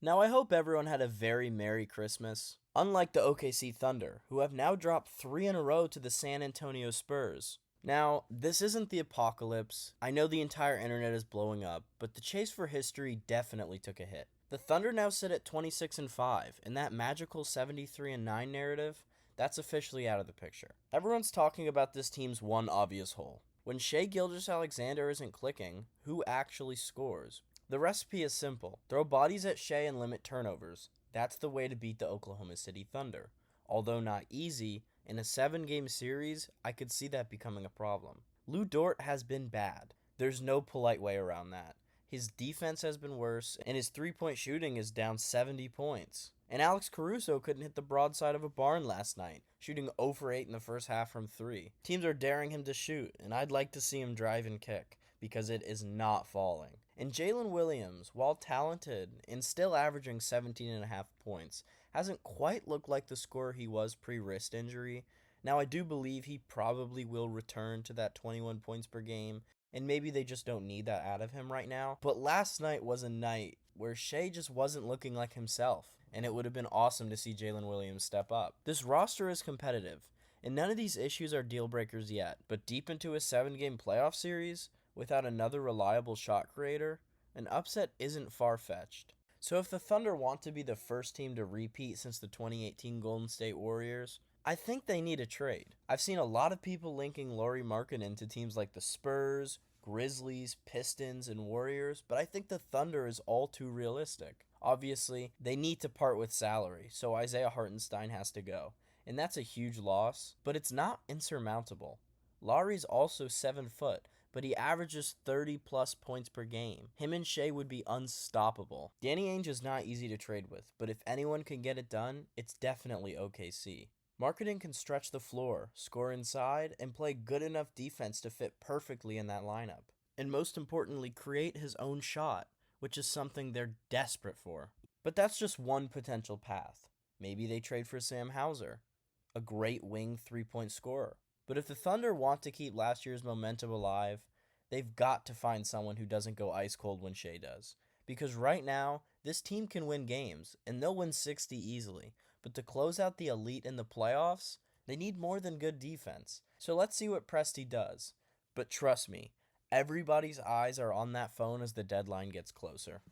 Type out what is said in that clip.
Now, I hope everyone had a very Merry Christmas. Unlike the OKC Thunder, who have now dropped 3 in a row to the San Antonio Spurs. Now, this isn't the apocalypse. I know the entire internet is blowing up, but the chase for history definitely took a hit. The Thunder now sit at 26-5, and that magical 73-9 narrative, that's officially out of the picture. Everyone's talking about this team's one obvious hole. When Shai Gilgeous-Alexander isn't clicking, who actually scores? The recipe is simple. Throw bodies at Shai and limit turnovers. That's the way to beat the Oklahoma City Thunder. Although not easy, in a 7-game series, I could see that becoming a problem. Lou Dort has been bad. There's no polite way around that. His defense has been worse, and his three-point shooting is down 70 points. And Alex Caruso couldn't hit the broadside of a barn last night, shooting 0 for 8 in the first half from 3. Teams are daring him to shoot, and I'd like to see him drive and kick, because it is not falling. And Jalen Williams, while talented and still averaging 17.5 points, hasn't quite looked like the scorer he was pre-wrist injury. Now, I do believe he probably will return to that 21 points per game, and maybe they just don't need that out of him right now. But last night was a night where Shai just wasn't looking like himself, and it would have been awesome to see Jalen Williams step up. This roster is competitive, and none of these issues are deal breakers yet, but deep into a 7-game playoff series, without another reliable shot creator, an upset isn't far-fetched. So if the Thunder want to be the first team to repeat since the 2018 Golden State Warriors, I think they need a trade. I've seen a lot of people linking Lauri Markkanen to teams like the Spurs, Grizzlies, Pistons, and Warriors, but I think the Thunder is all too realistic. Obviously, they need to part with salary, so Isaiah Hartenstein has to go, and that's a huge loss, but it's not insurmountable. Lauri's also 7 foot, but he averages 30 plus points per game. Him and Shai would be unstoppable. Danny Ainge is not easy to trade with, but if anyone can get it done, it's definitely OKC. Markkanen can stretch the floor, score inside, and play good enough defense to fit perfectly in that lineup. And most importantly, create his own shot, which is something they're desperate for. But that's just one potential path. Maybe they trade for Sam Hauser, a great wing 3-point scorer. But if the Thunder want to keep last year's momentum alive, they've got to find someone who doesn't go ice cold when Shai does. Because right now, this team can win games, and they'll win 60 easily. But to close out the elite in the playoffs, they need more than good defense. So let's see what Presti does. But trust me, everybody's eyes are on that phone as the deadline gets closer.